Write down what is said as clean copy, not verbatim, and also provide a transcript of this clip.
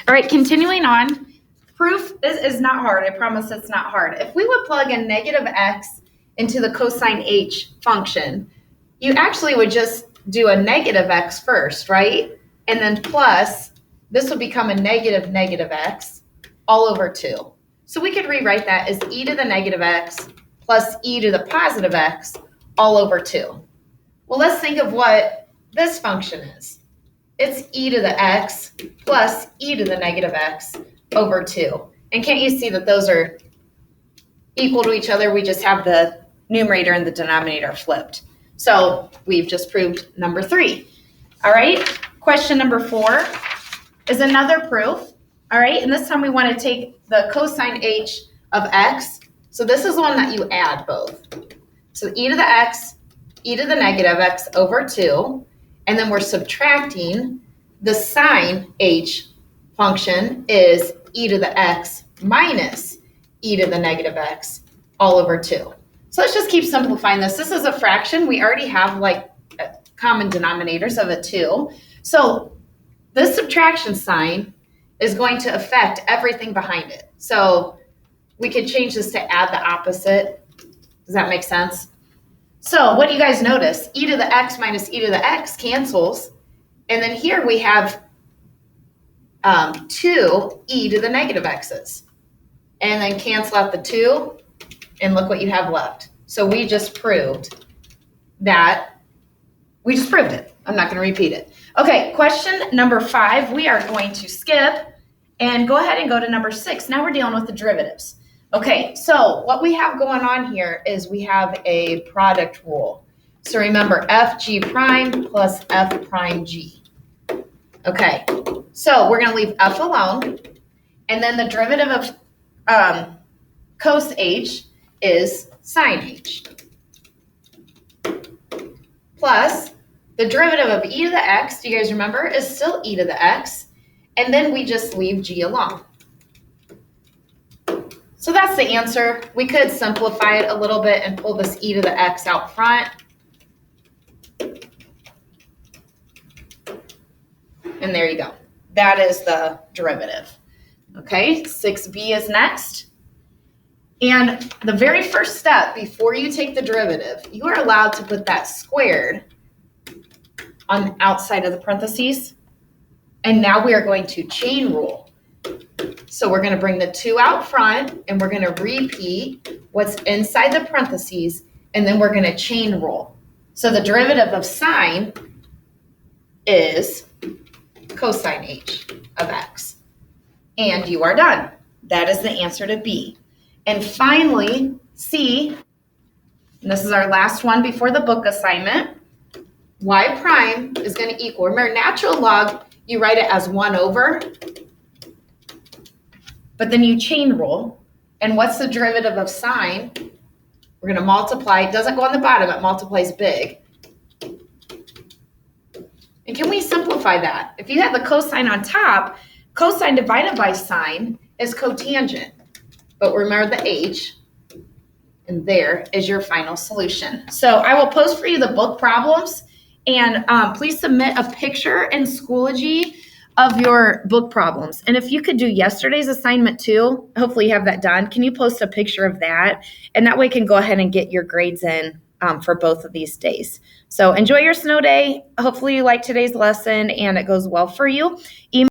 All right, continuing on. Proof is not hard. I promise it's not hard. If we would plug in negative x into the cosine h function, you actually would just do a negative x first, right? And then plus, this would become a negative x all over 2. So we could rewrite that as e to the negative x plus e to the positive x all over 2. Well, let's think of what this function is. It's e to the x plus e to the negative x over 2. And can't you see that those are equal to each other? We just have the numerator and the denominator flipped. So we've just proved number 3. All right, question number 4 is another proof. All right, and this time we want to take the cosine h of x. So this is the one that you add both. So e to the x, e to the negative x over 2. And then we're subtracting the sine h function is e to the x minus e to the negative x all over 2. So let's just keep simplifying this. This is a fraction. We already have like common denominators of a 2. So this subtraction sign is going to affect everything behind it. So we could change this to add the opposite. Does that make sense? So what do you guys notice? E to the x minus e to the x cancels. And then here we have 2 e to the negative x's. And then cancel out the 2, and look what you have left. So we just proved that. We just proved it. I'm not going to repeat it. Okay, question number 5. We are going to skip and go ahead and go to number 6. Now we're dealing with the derivatives. Okay, so what we have going on here is we have a product rule. So remember, fg prime plus f prime g. Okay, so we're going to leave f alone, and then the derivative of cos h is sine h, plus the derivative of e to the x, do you guys remember, is still e to the x, and then we just leave g alone. So that's the answer. We could simplify it a little bit and pull this e to the x out front. And there you go. That is the derivative. Okay, 6b is next. And the very first step before you take the derivative, you are allowed to put that squared on the outside of the parentheses. And now we are going to chain rule. So we're going to bring the 2 out front, and we're going to repeat what's inside the parentheses, and then we're going to chain rule. So the derivative of sine is cosine h of x. And you are done. That is the answer to B. And finally, C, and this is our last one before the book assignment, y prime is going to equal, remember natural log, you write it as 1 over, but then you chain rule. And what's the derivative of sine? We're going to multiply. It doesn't go on the bottom. It multiplies big. And can we simplify that? If you have the cosine on top, cosine divided by sine is cotangent. But remember the h, and there is your final solution. So I will post for you the book problems, and please submit a picture in Schoology of your book problems. And if you could do yesterday's assignment too, hopefully you have that done. Can you post a picture of that? And that way you can go ahead and get your grades in for both of these days. So enjoy your snow day. Hopefully you like today's lesson and it goes well for you.